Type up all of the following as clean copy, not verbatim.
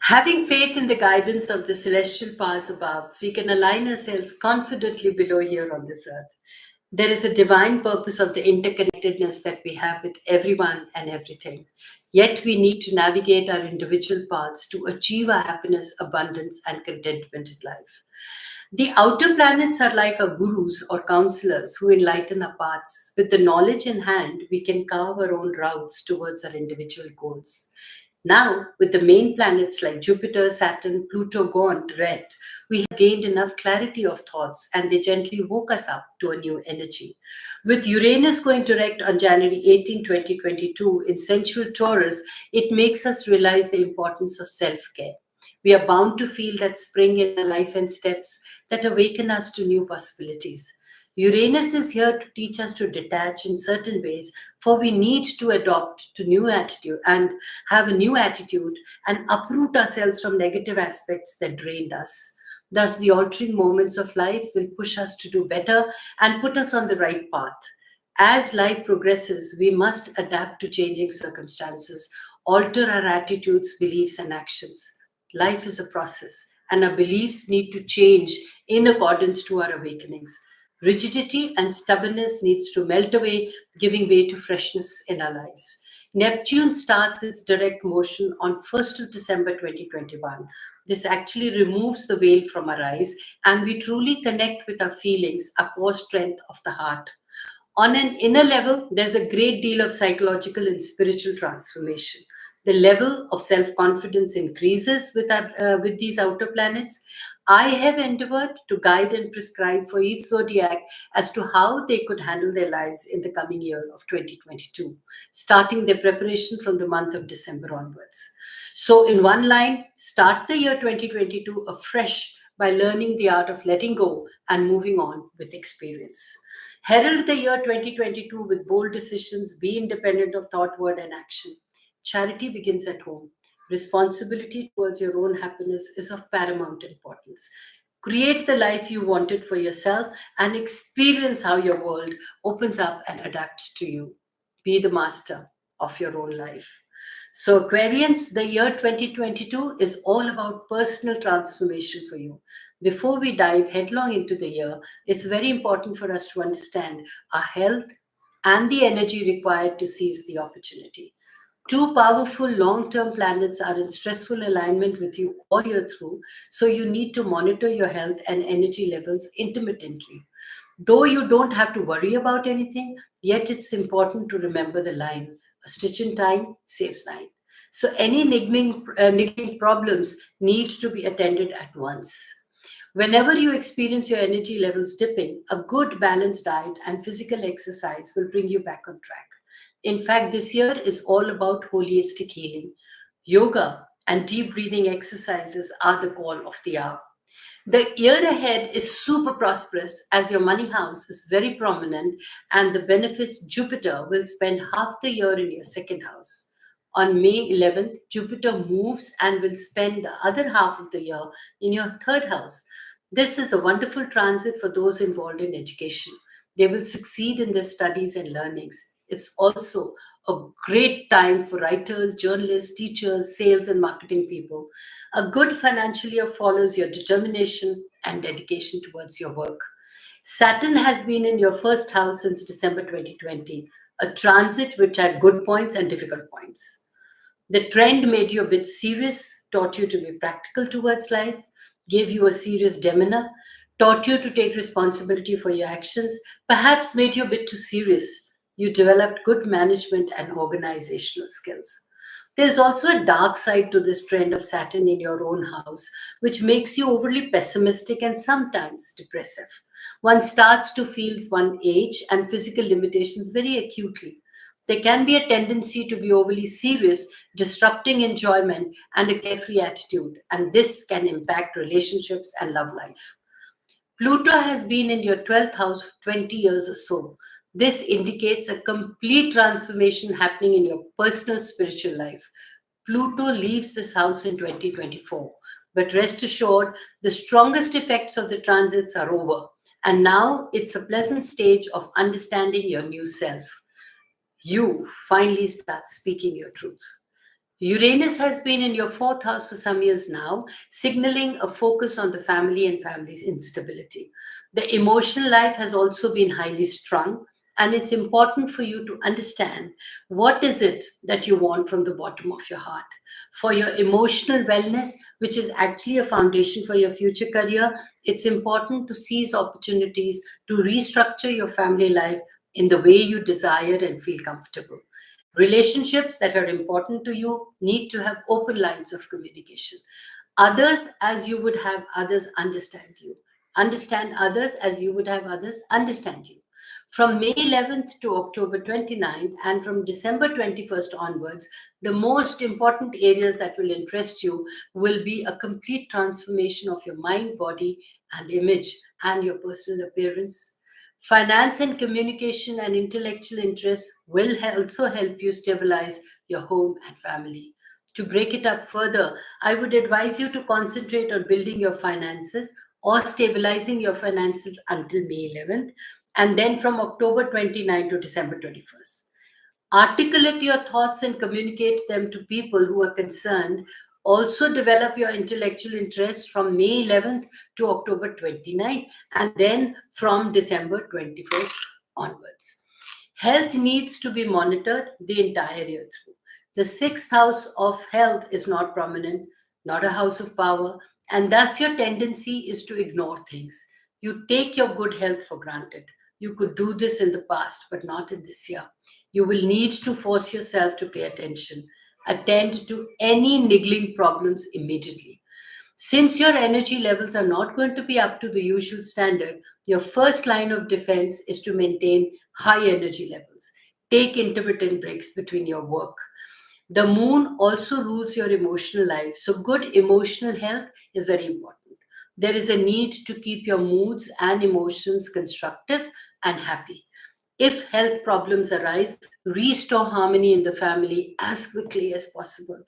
Having faith in the guidance of the celestial powers above, we can align ourselves confidently below here on this earth. There is a divine purpose of the interconnectedness that we have with everyone and everything. Yet we need to navigate our individual paths to achieve our happiness, abundance, and contentment in life. The outer planets are like our gurus or counselors who enlighten our paths. With the knowledge in hand, we can carve our own routes towards our individual goals. Now, with the main planets like Jupiter, Saturn, Pluto gone direct, we have gained enough clarity of thoughts and they gently woke us up to a new energy. With Uranus going direct on January 18, 2022 in sensual Taurus, it makes us realize the importance of self care. We are bound to feel that spring in our life and steps that awaken us to new possibilities. Uranus is here to teach us to detach in certain ways, for we need to adopt to new attitude and have a new attitude and uproot ourselves from negative aspects that drained us. Thus, the altering moments of life will push us to do better and put us on the right path. As life progresses, we must adapt to changing circumstances, alter our attitudes, beliefs, and actions. Life is a process, and our beliefs need to change in accordance to our awakenings. Rigidity and stubbornness needs to melt away, giving way to freshness in our lives. Neptune starts its direct motion on 1st of December 2021. This actually removes the veil from our eyes, and we truly connect with our feelings, our core strength of the heart. On an inner level, there's a great deal of psychological and spiritual transformation. The level of self-confidence increases with these outer planets. I have endeavored to guide and prescribe for each zodiac as to how they could handle their lives in the coming year of 2022, starting their preparation from the month of December onwards. So, in one line, start the year 2022 afresh by learning the art of letting go and moving on with experience. Herald the year 2022 with bold decisions, be independent of thought, word, and action. Charity begins at home. Responsibility towards your own happiness is of paramount importance. Create the life you wanted for yourself and experience how your world opens up and adapts to you. Be the master of your own life. So, Aquarians, the year 2022 is all about personal transformation for you. Before we dive headlong into the year, it's very important for us to understand our health and the energy required to seize the opportunity. Two powerful long term planets are in stressful alignment with you all year through, so you need to monitor your health and energy levels intermittently. Though you don't have to worry about anything, yet it's important to remember the line a stitch in time saves nine. So, any niggling problems need to be attended at once. Whenever you experience your energy levels dipping, a good balanced diet and physical exercise will bring you back on track. In fact, this year is all about holistic healing. Yoga and deep breathing exercises are the call of the hour. The year ahead is super prosperous as your money house is very prominent and the benefice Jupiter will spend half the year in your second house. On May 11th, Jupiter moves and will spend the other half of the year in your third house. This is a wonderful transit for those involved in education. They will succeed in their studies and learnings. It's also a great time for writers, journalists, teachers, sales, and marketing people. A good financial year follows your determination and dedication towards your work. Saturn has been in your first house since December 2020, a transit which had good points and difficult points. The trend made you a bit serious, taught you to be practical towards life, gave you a serious demeanor, taught you to take responsibility for your actions, perhaps made you a bit too serious. You developed good management and organizational skills. There's also a dark side to this trend of Saturn in your own house, which makes you overly pessimistic and sometimes depressive. One starts to feel one's age and physical limitations very acutely. There can be a tendency to be overly serious, disrupting enjoyment and a carefree attitude, and this can impact relationships and love life. Pluto has been in your 12th house for 20 years or so. This indicates a complete transformation happening in your personal spiritual life. Pluto leaves this house in 2024. But rest assured, the strongest effects of the transits are over. And now it's a pleasant stage of understanding your new self. You finally start speaking your truth. Uranus has been in your fourth house for some years now, signaling a focus on the family and family's instability. The emotional life has also been highly strung, and it's important for you to understand what is it that you want from the bottom of your heart. For your emotional wellness, which is actually a foundation for your future career, it's important to seize opportunities to restructure your family life in the way you desire and feel comfortable. Relationships that are important to you need to have open lines of communication. Others, as you would have others understand you. Understand others as you would have others understand you. From May 11th to October 29th and from December 21st onwards, the most important areas that will interest you will be a complete transformation of your mind, body, and image, and your personal appearance. Finance and communication and intellectual interests will also help you stabilize your home and family. To break it up further, I would advise you to concentrate on building your finances or stabilizing your finances until May 11th and then from October 29 to December 21st. Articulate your thoughts and communicate them to people who are concerned. Also, develop your intellectual interest from May 11th to October 29th and then from December 21st onwards. Health needs to be monitored the entire year through. The sixth house of health is not prominent, not a house of power, and thus your tendency is to ignore things. You take your good health for granted. You could do this in the past, but not in this year. You will need to force yourself to pay attention. Attend to any niggling problems immediately. Since your energy levels are not going to be up to the usual standard, your first line of defense is to maintain high energy levels. Take intermittent breaks between your work. The moon also rules your emotional life, so good emotional health is very important. There is a need to keep your moods and emotions constructive and happy. If health problems arise, restore harmony in the family as quickly as possible.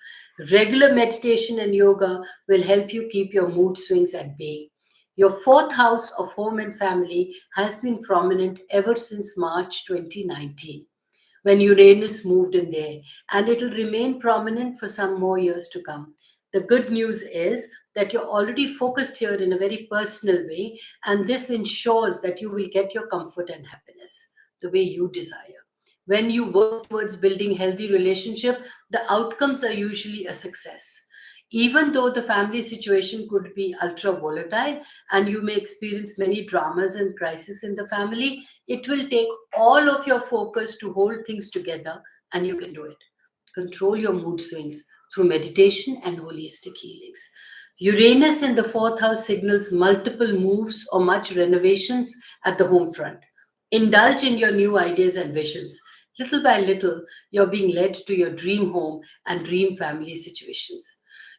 Regular meditation and yoga will help you keep your mood swings at bay. Your fourth house of home and family has been prominent ever since March 2019 when Uranus moved in there, and it'll remain prominent for some more years to come. The good news is that you're already focused here in a very personal way, and this ensures that you will get your comfort and happiness the way you desire. When you work towards building healthy relationship, the outcomes are usually a success. Even though the family situation could be ultra volatile and you may experience many dramas and crises in the family, it will take all of your focus to hold things together, and you can do it. Control your mood swings through meditation and holistic healings. Uranus in the fourth house signals multiple moves or much renovations at the home front. Indulge in your new ideas and visions. Little by little, you're being led to your dream home and dream family situations.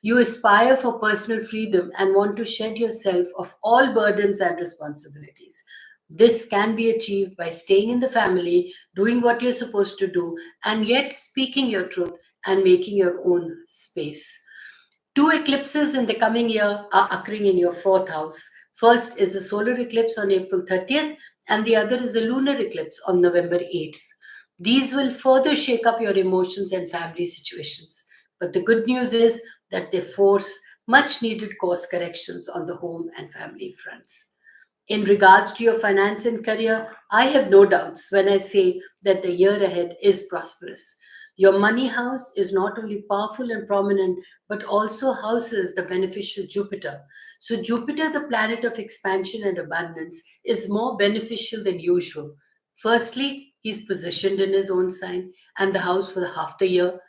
You aspire for personal freedom and want to shed yourself of all burdens and responsibilities. This can be achieved by staying in the family, doing what you're supposed to do, and yet speaking your truth and making your own space. Two eclipses in the coming year are occurring in your fourth house. First is a solar eclipse on April 30th, and the other is a lunar eclipse on November 8th. These will further shake up your emotions and family situations. But the good news is that they force much needed course corrections on the home and family fronts. In regards to your finance and career, I have no doubts when I say that the year ahead is prosperous. Your money house is not only powerful and prominent, but also houses the beneficial Jupiter. So, Jupiter, the planet of expansion and abundance, is more beneficial than usual. Firstly, he's positioned in his own sign and the house for half the year.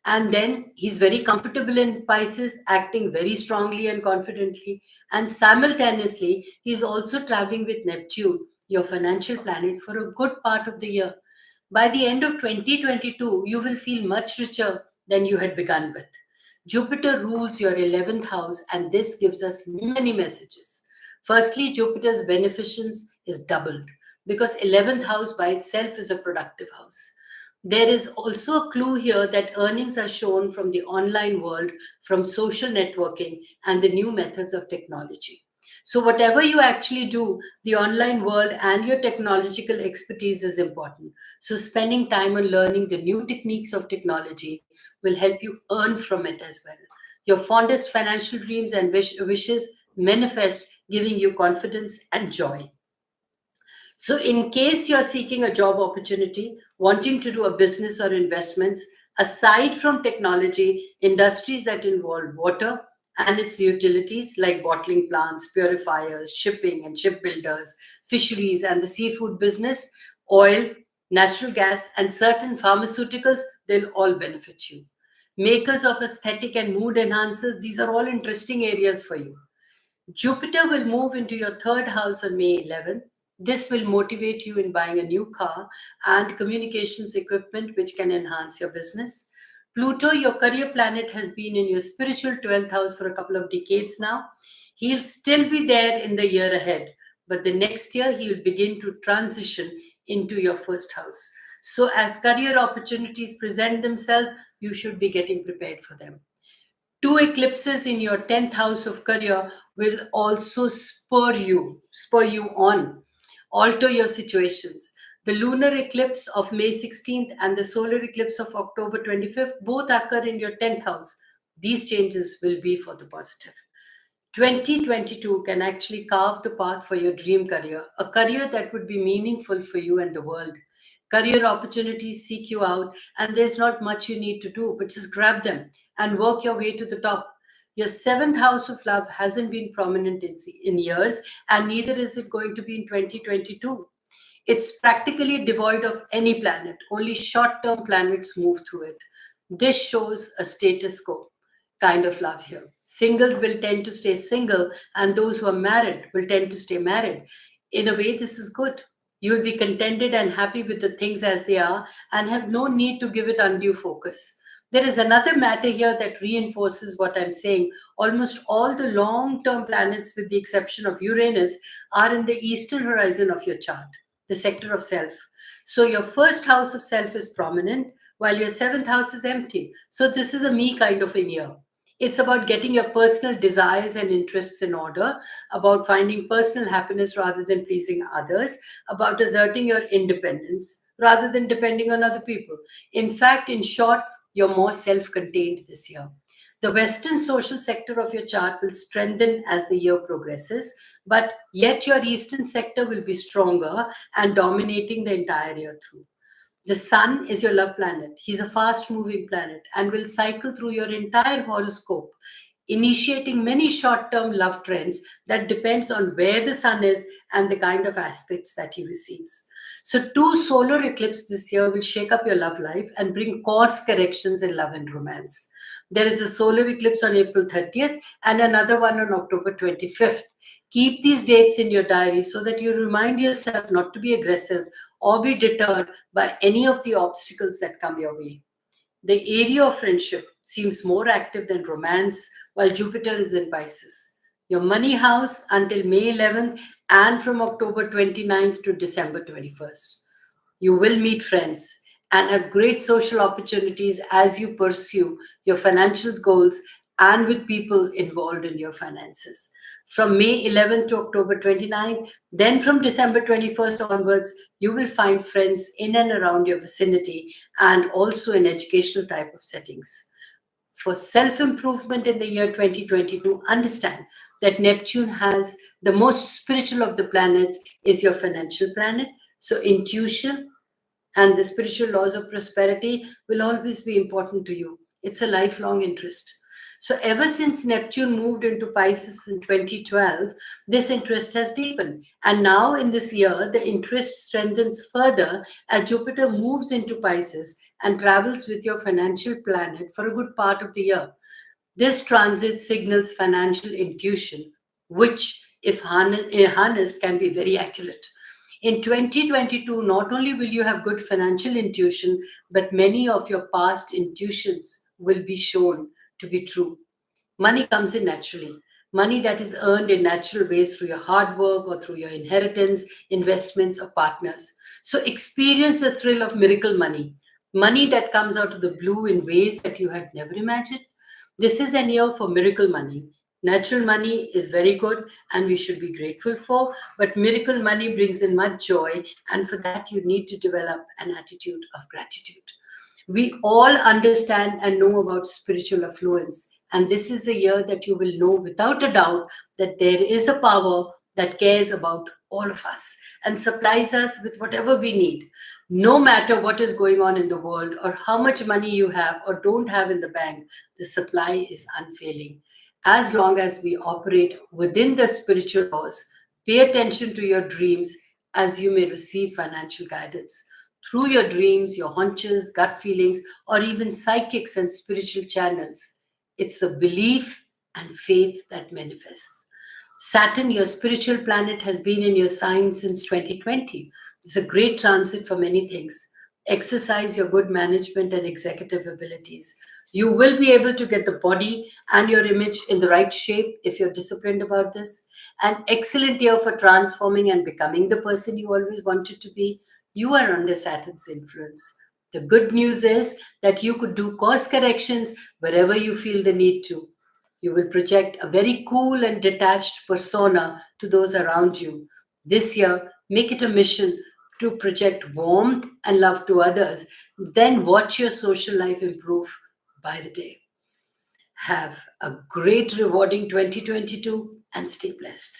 And then he's very comfortable in Pisces, acting very strongly and confidently. And simultaneously, he's also traveling with Neptune, your financial planet, for a good part of the year. By the end of 2022, you will feel much richer than you had begun with. Jupiter rules your 11th house, and this gives us many messages. Firstly, Jupiter's beneficence is doubled because 11th house by itself is a productive house. There is also a clue here that earnings are shown from the online world, from social networking, and the new methods of technology. So, whatever you actually do, the online world and your technological expertise is important. So, spending time on learning the new techniques of technology will help you earn from it as well. Your fondest financial dreams and wishes manifest, giving you confidence and joy. So, in case you're seeking a job opportunity, wanting to do a business or investments, aside from technology, industries that involve water and its utilities like bottling plants, purifiers, shipping and shipbuilders, fisheries and the seafood business, oil, natural gas, and certain pharmaceuticals, they'll all benefit you. Makers of aesthetic and mood enhancers, these are all interesting areas for you. Jupiter will move into your third house on May 11th. This will motivate you in buying a new car and communications equipment which can enhance your business. Pluto, your career planet, has been in your spiritual 12th house for a couple of decades now. He'll still be there in the year ahead, but the next year he will begin to transition into your first house. So, as career opportunities present themselves, you should be getting prepared for them. Two eclipses in your 10th house of career will also spur you on, alter your situations. The lunar eclipse of May 16th and the solar eclipse of October 25th both occur in your 10th house. These changes will be for the positive. 2022 can actually carve the path for your dream career, a career that would be meaningful for you and the world. Career opportunities seek you out, and there's not much you need to do, but just grab them and work your way to the top. Your seventh house of love hasn't been prominent in years, and neither is it going to be in 2022. It's practically devoid of any planet, only short term planets move through it. This shows a status quo kind of love here. Singles will tend to stay single, and those who are married will tend to stay married. In a way, this is good. You will be contented and happy with the things as they are and have no need to give it undue focus. There is another matter here that reinforces what I'm saying. Almost all the long term planets, with the exception of Uranus, are in the eastern horizon of your chart, the sector of self. So your first house of self is prominent while your seventh house is empty. So this is a me kind of a year. It's about getting your personal desires and interests in order, about finding personal happiness rather than pleasing others, about asserting your independence rather than depending on other people. In fact, in short, you're more self contained this year. The Western social sector of your chart will strengthen as the year progresses, but yet your Eastern sector will be stronger and dominating the entire year through. The sun is your love planet. He's a fast moving planet and will cycle through your entire horoscope, initiating many short term love trends that depends on where the sun is and the kind of aspects that he receives. So, two solar eclipses this year will shake up your love life and bring course corrections in love and romance. There is a solar eclipse on April 30th and another one on October 25th. Keep these dates in your diary so that you remind yourself not to be aggressive or be deterred by any of the obstacles that come your way. The area of friendship seems more active than romance while Jupiter is in Pisces. Your money house until May 11th and from October 29th to December 21st. You will meet friends and have great social opportunities as you pursue your financial goals and with people involved in your finances. From May 11th to October 29th, then from December 21st onwards, you will find friends in and around your vicinity and also in educational type of settings. For self improvement in the year 2022, understand that Neptune has the most spiritual of the planets, is your financial planet. So, intuition and the spiritual laws of prosperity will always be important to you. It's a lifelong interest. So, ever since Neptune moved into Pisces in 2012, this interest has deepened. And now, in this year, the interest strengthens further as Jupiter moves into Pisces and travels with your financial planet for a good part of the year. This transit signals financial intuition, which, if harnessed, can be very accurate. In 2022, not only will you have good financial intuition, but many of your past intuitions will be shown to be true. Money comes in naturally. Money that is earned in natural ways through your hard work or through your inheritance, investments, or partners. So experience the thrill of miracle money. Money that comes out of the blue in ways that you had never imagined. This is an year for miracle money. Natural money is very good and we should be grateful for, but miracle money brings in much joy, and for that, you need to develop an attitude of gratitude. We all understand and know about spiritual affluence. And this is a year that you will know without a doubt that there is a power that cares about all of us and supplies us with whatever we need. No matter what is going on in the world or how much money you have or don't have in the bank, the supply is unfailing. As long as we operate within the spiritual laws, pay attention to your dreams as you may receive financial guidance through your dreams, your hunches, gut feelings, or even psychics and spiritual channels. It's the belief and faith that manifests. Saturn, your spiritual planet, has been in your sign since 2020. It's a great transit for many things. Exercise your good management and executive abilities. You will be able to get the body and your image in the right shape if you're disciplined about this. An excellent year for transforming and becoming the person you always wanted to be. You are under Saturn's influence. The good news is that you could do course corrections wherever you feel the need to. You will project a very cool and detached persona to those around you. This year, make it a mission to project warmth and love to others. Then watch your social life improve by the day. Have a great, rewarding 2022 and stay blessed.